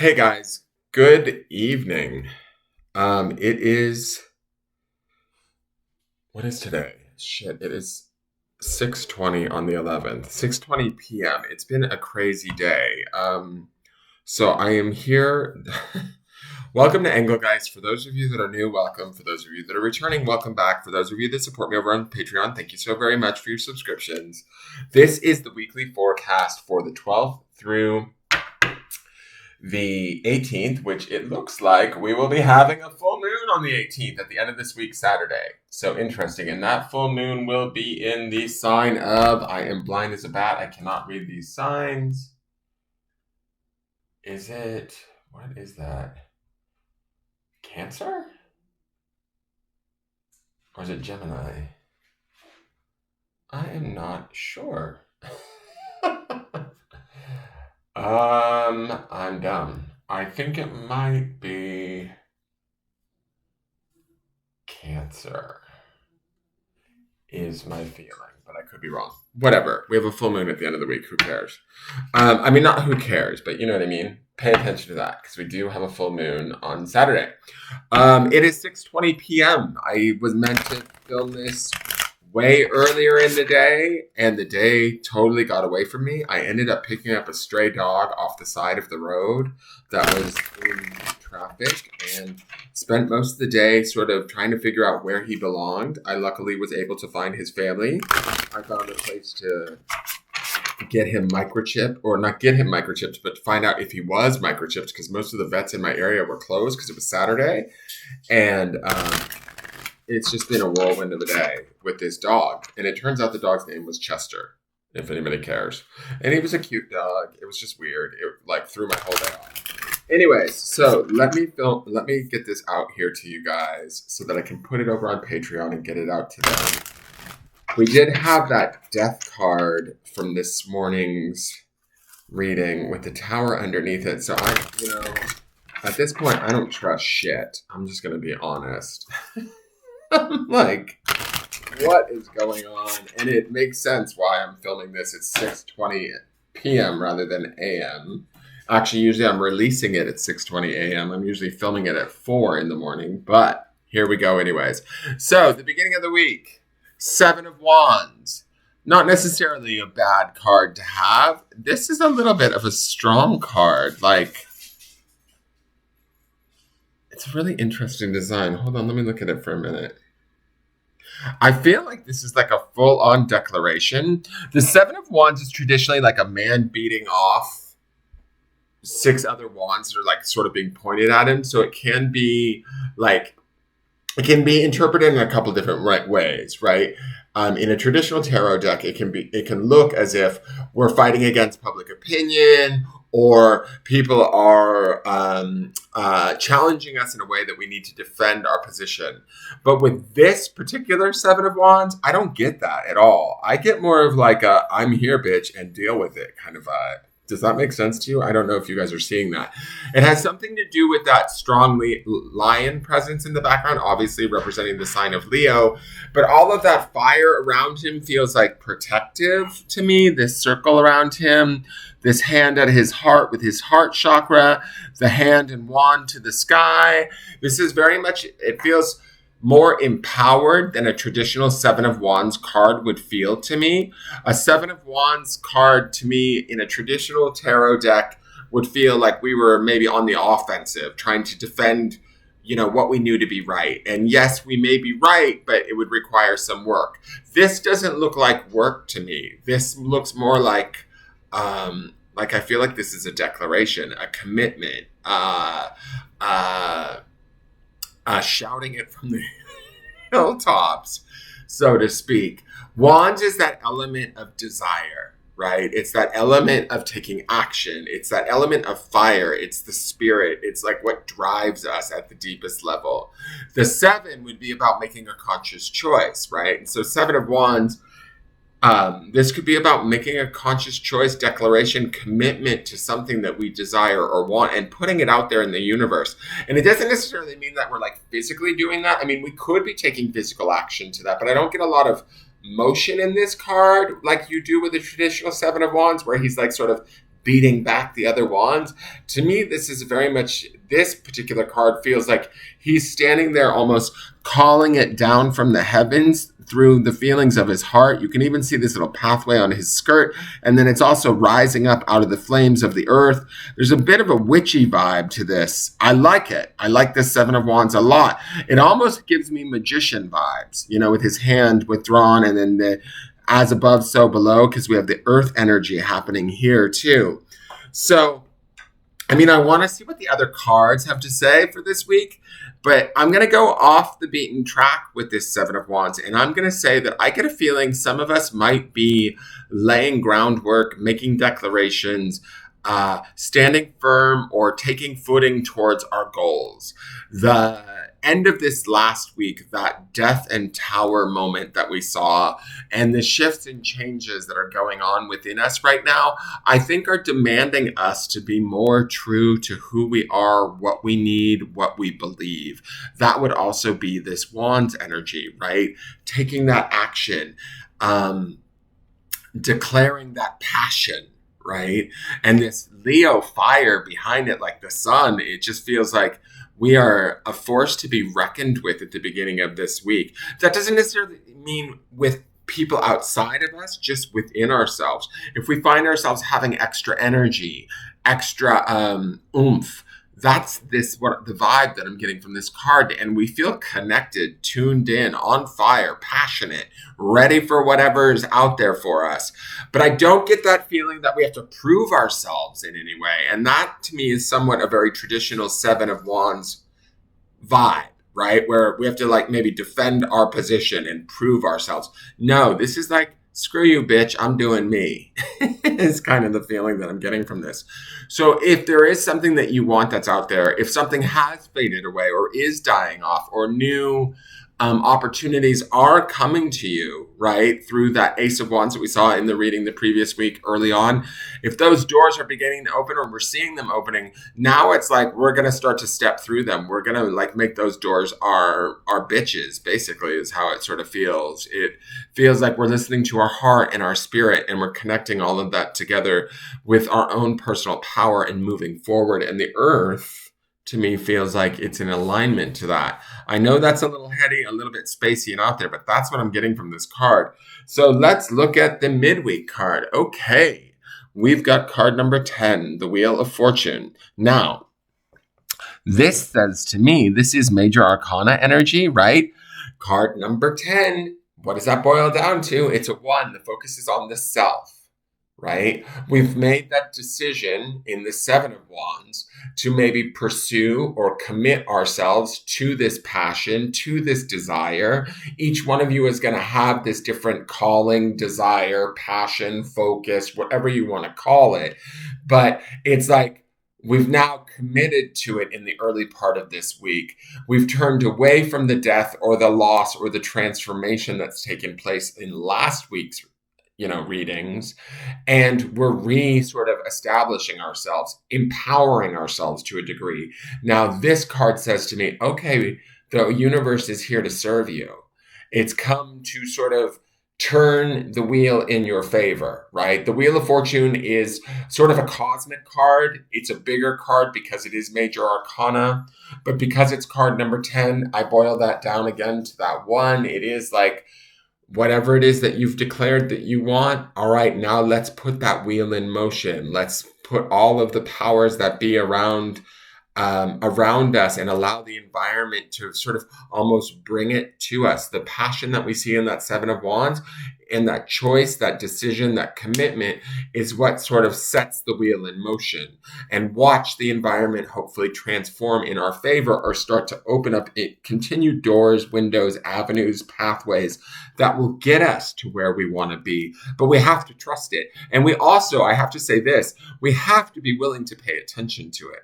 Hey guys, good evening. It is, what is today? Shit, it is 6:20 on the 11th, 6:20 p.m. It's been a crazy day. So I am here. Welcome to Engelgeist. For those of you that are new, welcome. For those of you that are returning, welcome back. For those of you that support me over on Patreon, thank you so very much for your subscriptions. This is the weekly forecast for the 12th through the 18th, which it looks like we will be having a full moon on the 18th at the end of this week, Saturday. So interesting. And that full moon will be in the sign of, I am blind as a bat. I cannot read these signs. What is that? Cancer? Or is it Gemini? I am not sure. I'm dumb. I think it might be Cancer is my feeling, but I could be wrong. Whatever. We have a full moon at the end of the week. Who cares? Not who cares, but you know what I mean. Pay attention to that because we do have a full moon on Saturday. It is 6:20 p.m. I was meant to film this way earlier in the day, and the day totally got away from me. I ended up picking up a stray dog off the side of the road that was in traffic and spent most of the day sort of trying to figure out where he belonged. I luckily was able to find his family. I found a place to get him microchipped, or not get him microchipped, but find out if he was microchipped because most of the vets in my area were closed because it was Saturday. And it's just been a whirlwind of a day with this dog. And it turns out the dog's name was Chester, if anybody cares. And he was a cute dog. It was just weird. It threw my whole day off. Anyways, so let me get this out here to you guys so that I can put it over on Patreon and get it out to them. We did have that death card from this morning's reading with the tower underneath it. So at this point, I don't trust shit. I'm just going to be honest. I'm like, what is going on? And it makes sense why I'm filming this at 6:20 p.m. rather than a.m. Actually, usually I'm releasing it at 6:20 a.m. I'm usually filming it at 4 in the morning, but here we go anyways. So, the beginning of the week, 7 of Wands. Not necessarily a bad card to have. This is a little bit of a strong card. It's a really interesting design. Hold on, let me look at it for a minute. I feel like this is like a full-on declaration. The 7 of Wands is traditionally like a man beating off 6 other wands that are like sort of being pointed at him. So it can be interpreted in a couple different ways, right? In a traditional tarot deck, it can look as if we're fighting against public opinion, or people are challenging us in a way that we need to defend our position. But with this particular 7 of Wands, I don't get that at all. I get more of like a I'm here, bitch, and deal with it kind of vibe. Does that make sense to you? I don't know if you guys are seeing that. It has something to do with that strong lion presence in the background, obviously representing the sign of Leo. But all of that fire around him feels like protective to me. This circle around him, this hand at his heart with his heart chakra, the hand and wand to the sky. This is very much, it feels more empowered than a traditional 7 of Wands card would feel to me. A 7 of Wands card to me in a traditional tarot deck would feel like we were maybe on the offensive, trying to defend, what we knew to be right. And yes, we may be right, but it would require some work. This doesn't look like work to me. This looks more like I feel like this is a declaration, a commitment, shouting it from the hilltops, so to speak. Wands is that element of desire, right? It's that element of taking action. It's that element of fire. It's the spirit. It's like what drives us at the deepest level. The 7 would be about making a conscious choice, right? And so 7 of Wands, this could be about making a conscious choice, declaration, commitment to something that we desire or want and putting it out there in the universe. And it doesn't necessarily mean that we're like physically doing that. I mean, we could be taking physical action to that, but I don't get a lot of motion in this card like you do with the traditional 7 of Wands, where he's like sort of beating back the other wands. To me, this is very much, this particular card feels like he's standing there almost calling it down from the heavens through the feelings of his heart. You can even see this little pathway on his skirt, and then it's also rising up out of the flames of the earth. There's a bit of a witchy vibe to this. I like it. I like this Seven of Wands a lot. It almost gives me magician vibes, with his hand withdrawn and then the as above, so below, because we have the earth energy happening here too. So, I want to see what the other cards have to say for this week, but I'm going to go off the beaten track with this Seven of Wands, and I'm going to say that I get a feeling some of us might be laying groundwork, making declarations, standing firm, or taking footing towards our goals. The end of this last week, that death and tower moment that we saw, and the shifts and changes that are going on within us right now, I think are demanding us to be more true to who we are, what we need, what we believe. That would also be this Wands energy, right? Taking that action, declaring that passion, right? And this Leo fire behind it, like the sun, it just feels like we are a force to be reckoned with at the beginning of this week. That doesn't necessarily mean with people outside of us, just within ourselves. If we find ourselves having extra energy, extra oomph, that's what the vibe that I'm getting from this card. And we feel connected, tuned in, on fire, passionate, ready for whatever is out there for us. But I don't get that feeling that we have to prove ourselves in any way. And that to me is somewhat a very traditional Seven of Wands vibe, right? Where we have to maybe defend our position and prove ourselves. No, this is like, screw you, bitch, I'm doing me. It's kind of the feeling that I'm getting from this. So if there is something that you want that's out there, if something has faded away or is dying off, or new opportunities are coming to you, right, through that Ace of Wands that we saw in the reading the previous week early on, if those doors are beginning to open, or we're seeing them opening, now it's like we're going to start to step through them. We're going to make those doors our bitches, basically, is how it sort of feels. It feels like we're listening to our heart and our spirit, and we're connecting all of that together with our own personal power and moving forward. And the earth, to me, feels like it's in alignment to that. I know that's a little heady, a little bit spacey and out there, but that's what I'm getting from this card. So let's look at the midweek card. Okay, we've got card number 10, the Wheel of Fortune. Now, this says to me, this is Major Arcana energy, right? Card number 10, what does that boil down to? It's a 1. The focus is on the self. Right? We've made that decision in the Seven of Wands to maybe pursue or commit ourselves to this passion, to this desire. Each one of you is going to have this different calling, desire, passion, focus, whatever you want to call it. But it's like we've now committed to it in the early part of this week. We've turned away from the death or the loss or the transformation that's taken place in last week's readings, and we're sort of establishing ourselves, empowering ourselves to a degree. Now, this card says to me, okay, the universe is here to serve you. It's come to sort of turn the wheel in your favor, right? The Wheel of Fortune is sort of a cosmic card. It's a bigger card because it is Major Arcana, but because it's card number 10, I boil that down again to that 1. It is like, whatever it is that you've declared that you want, all right, now let's put that wheel in motion. Let's put all of the powers that be around us and allow the environment to sort of almost bring it to us. The passion that we see in that Seven of Wands and that choice, that decision, that commitment is what sort of sets the wheel in motion. And watch the environment hopefully transform in our favor or start to open up continued doors, windows, avenues, pathways that will get us to where we want to be. But we have to trust it. And we also, I have to say this, we have to be willing to pay attention to it.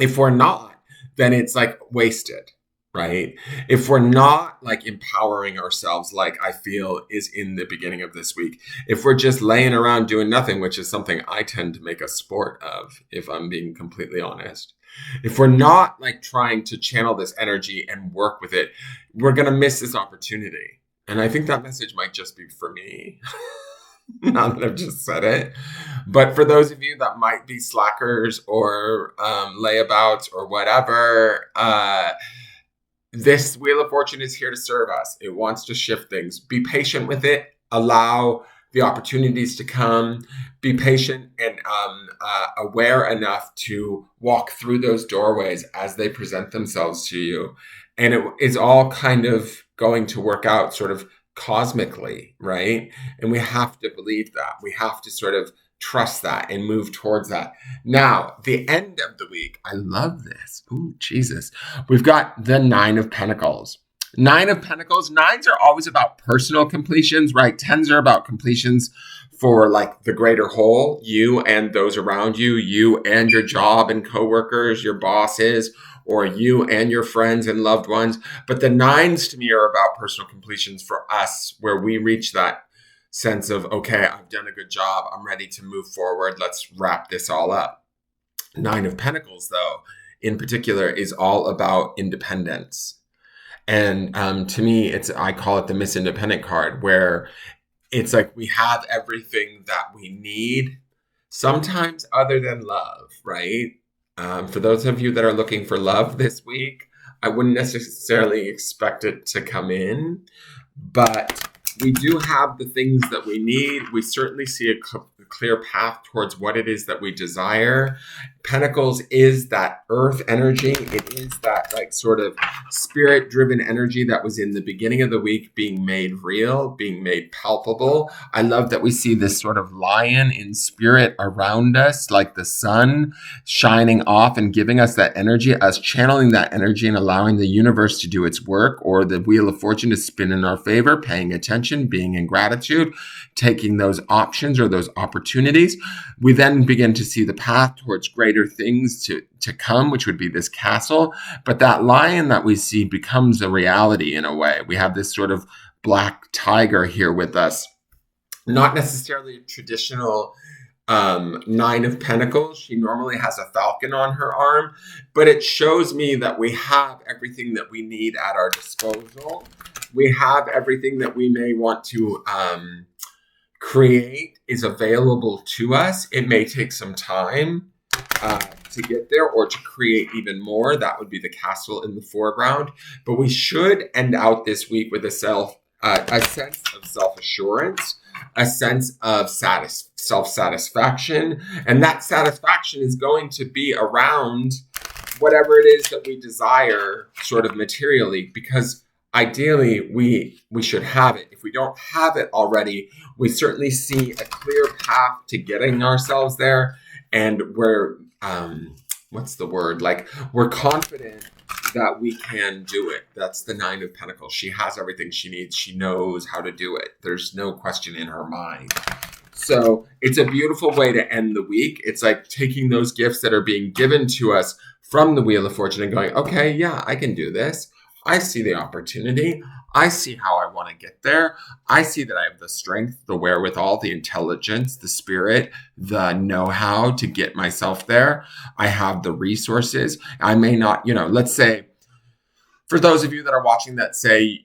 If we're not, then it's like wasted, right? If we're not empowering ourselves, like I feel is in the beginning of this week, if we're just laying around doing nothing, which is something I tend to make a sport of, if I'm being completely honest, if we're not trying to channel this energy and work with it, we're going to miss this opportunity. And I think that message might just be for me. now that I've just said it. But for those of you that might be slackers or layabouts or whatever, this Wheel of Fortune is here to serve us. It wants to shift things. Be patient with it. Allow the opportunities to come. Be patient and aware enough to walk through those doorways as they present themselves to you. And it is all kind of going to work out sort of cosmically, right? And we have to believe that. We have to sort of trust that and move towards that. Now, the end of the week, I love this. Ooh, Jesus. We've got the Nine of Pentacles. Nine of Pentacles. Nines are always about personal completions, right? Tens are about completions for like the greater whole, you and those around you, you and your job and coworkers, your bosses, or you and your friends and loved ones. But the nines to me are about personal completions for us, where we reach that sense of, okay, I've done a good job. I'm ready to move forward. Let's wrap this all up. Nine of Pentacles, though, in particular, is all about independence. And to me, I call it the Miss Independent card, where it's like we have everything that we need, sometimes other than love, right? For those of you that are looking for love this week, I wouldn't necessarily expect it to come in, but we do have the things that we need. We certainly see a clear path towards what it is that we desire. Pentacles is that earth energy. It is that like sort of spirit-driven energy that was in the beginning of the week being made real, being made palpable. I love that we see this sort of lion in spirit around us, like the sun shining off and giving us that energy, us channeling that energy and allowing the universe to do its work, or the Wheel of Fortune to spin in our favor, paying attention, being in gratitude, taking those options or those opportunities. We then begin to see the path towards greater things to come, which would be this castle. But that lion that we see becomes a reality in a way. We have this sort of black tiger here with us, not necessarily a traditional Nine of Pentacles. She normally has a falcon on her arm, but it shows me that we have everything that we need at our disposal. We have everything that we may want to create is available to us. It may take some time to get there or to create even more. That would be the castle in the foreground. But we should end out this week with a sense of self-assurance, a sense of self-satisfaction. And that satisfaction is going to be around whatever it is that we desire sort of materially, because ideally we should have it. If we don't have it already, we certainly see a clear path to getting ourselves there. And we're, what's the word? Like, we're confident that we can do it. That's the Nine of Pentacles. She has everything she needs. She knows how to do it. There's no question in her mind. So it's a beautiful way to end the week. It's like taking those gifts that are being given to us from the Wheel of Fortune and going, okay, yeah, I can do this. I see the opportunity. I see how I want to get there. I see that I have the strength, the wherewithal, the intelligence, the spirit, the know-how to get myself there. I have the resources. I may not, let's say, for those of you that are watching that say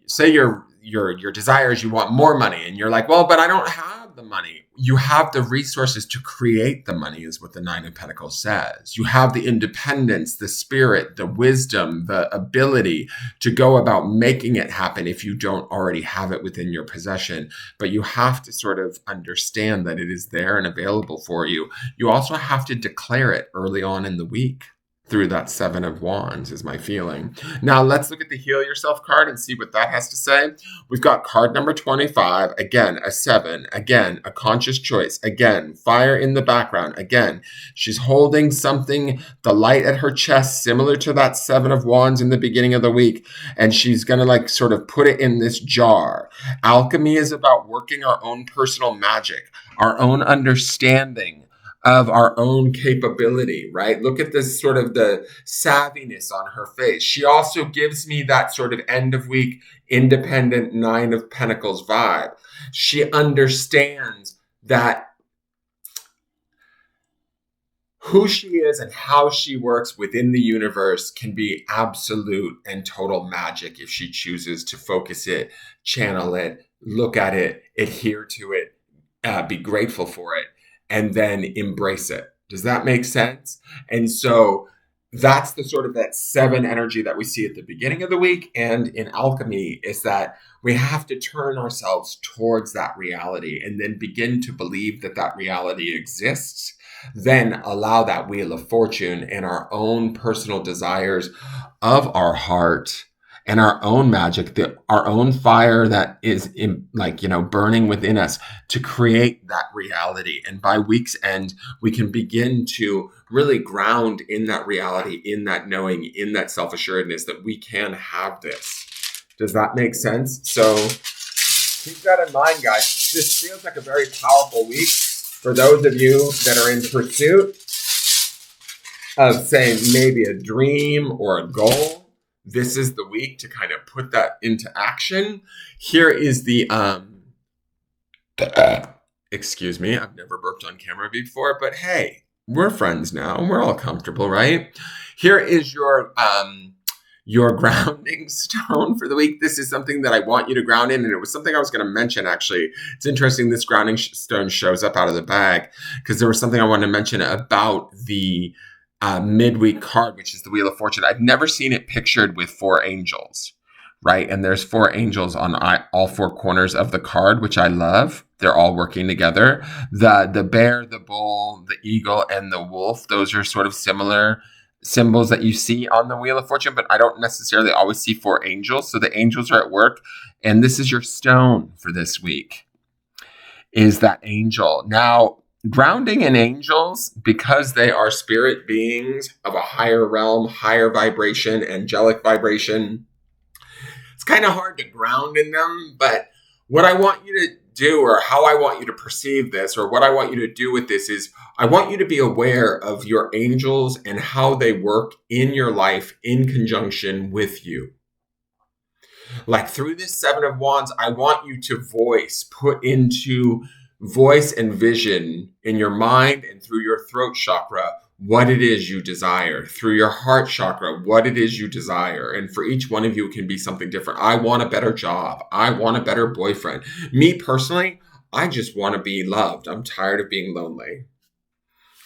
your desire is you want more money, and you're like, well, but I don't have the money. You have the resources to create the money, is what the Nine of Pentacles says. You have the independence, the spirit, the wisdom, the ability to go about making it happen if you don't already have it within your possession. But you have to sort of understand that it is there and available for you. You also have to declare it early on in the week. Through that Seven of Wands is my feeling. Now let's look at the Heal Yourself card and see what that has to say. We've got card number 25. Again, a 7. Again, a conscious choice. Again, fire in the background. Again, she's holding something, the light at her chest, similar to that Seven of Wands in the beginning of the week. And she's going to like sort of put it in this jar. Alchemy is about working our own personal magic, our own understanding of our own capability, right? Look at this sort of the savviness on her face. She also gives me that sort of end of week, independent Nine of Pentacles vibe. She understands that who she is and how she works within the universe can be absolute and total magic if she chooses to focus it, channel it, look at it, adhere to it, be grateful for it, and then embrace it. Does that make sense? And so that's the sort of that 7 energy that we see at the beginning of the week. And in alchemy is that we have to turn ourselves towards that reality and then begin to believe that that reality exists. Then allow that wheel of fortune and our own personal desires of our heart and our own magic, our own fire that is burning within us to create that reality. And by week's end, we can begin to really ground in that reality, in that knowing, in that self-assuredness that we can have this. Does that make sense? So keep that in mind, guys. This feels like a very powerful week for those of you that are in pursuit of, say, maybe a dream or a goal. This is the week to kind of put that into action. Here is the, excuse me, I've never burped on camera before, but hey, we're friends now. We're all comfortable, right? Here is your grounding stone for the week. This is something that I want you to ground in, and it was something I was going to mention, actually. It's interesting this grounding stone shows up out of the bag because there was something I wanted to mention about the midweek card, which is the Wheel of Fortune. I've never seen it pictured with 4 angels, right? And there's 4 angels on all 4 corners of the card, which I love. They're all working together. The bear, the bull, the eagle, and the wolf, those are sort of similar symbols that you see on the Wheel of Fortune, but I don't necessarily always see 4 angels. So the angels are at work, and this is your stone for this week, is that angel. Now, grounding in angels, because they are spirit beings of a higher realm, higher vibration, angelic vibration, it's kind of hard to ground in them. But what I want you to do, or how I want you to perceive this, or what I want you to do with this is I want you to be aware of your angels and how they work in your life in conjunction with you. Like through this 7 of Wands, I want you to put into voice and vision in your mind and through your throat chakra what it is you desire, through your heart chakra what it is you desire. And for each one of you, it can be something different. I want a better job. I want a better boyfriend. Me personally, I just want to be loved. I'm tired of being lonely.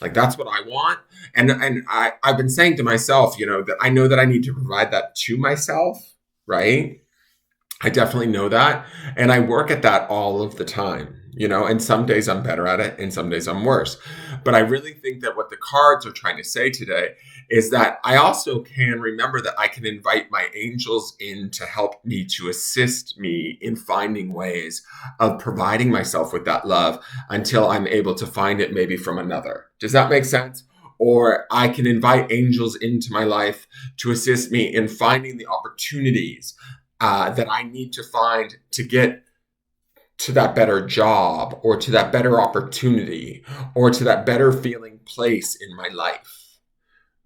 Like that's what I want. And I've been saying to myself, that I know that I need to provide that to myself, right? I definitely know that. And I work at that all of the time, and some days I'm better at it and some days I'm worse. But I really think that what the cards are trying to say today is that I also can remember that I can invite my angels in to help me, to assist me in finding ways of providing myself with that love until I'm able to find it maybe from another. Does that make sense? Or I can invite angels into my life to assist me in finding the opportunities that I need to find to get to that better job, or to that better opportunity, or to that better feeling place in my life,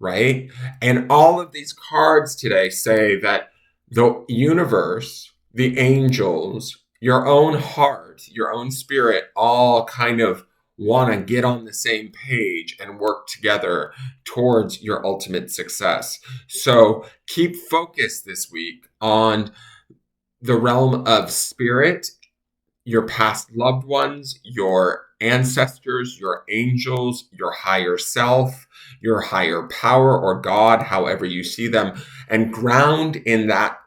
right? And all of these cards today say that the universe, the angels, your own heart, your own spirit, all kind of want to get on the same page and work together towards your ultimate success. So keep focused this week on the realm of spirit, your past loved ones, your ancestors, your angels, your higher self, your higher power or God, however you see them, and ground in that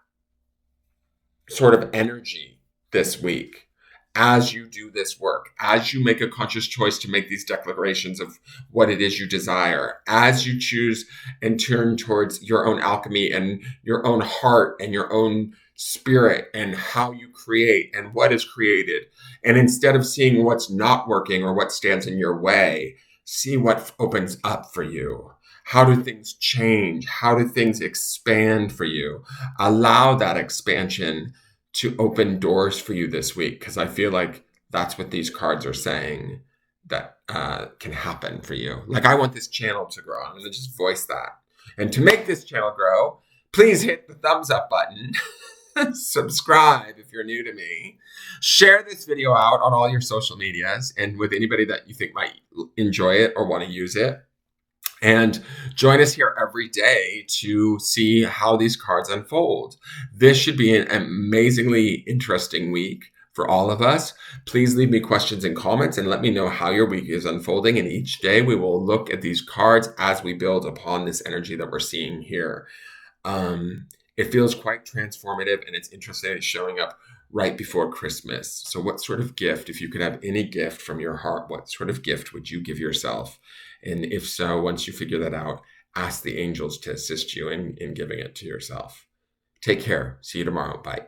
sort of energy this week as you do this work, as you make a conscious choice to make these declarations of what it is you desire, as you choose and turn towards your own alchemy and your own heart and your own spirit and how you create and what is created. And instead of seeing what's not working or what stands in your way, see what opens up for you. How do things change? How do things expand for you? Allow that expansion to open doors for you this week, because I feel like that's what these cards are saying that can happen for you. Like, I want this channel to grow. I'm going to just voice that. And to make this channel grow, please hit the thumbs up button. Subscribe if you're new to me. Share this video out on all your social medias and with anybody that you think might enjoy it or want to use it. And join us here every day to see how these cards unfold. This should be an amazingly interesting week. for all of us. Please leave me questions and comments and let me know how your week is unfolding. And each day we will look at these cards as we build upon this energy that we're seeing here. It feels quite transformative, and it's interesting it's showing up right before Christmas. So what sort of gift, if you could have any gift from your heart, what sort of gift would you give yourself? And if so, once you figure that out, ask the angels to assist you in giving it to yourself. Take care. See you tomorrow. Bye.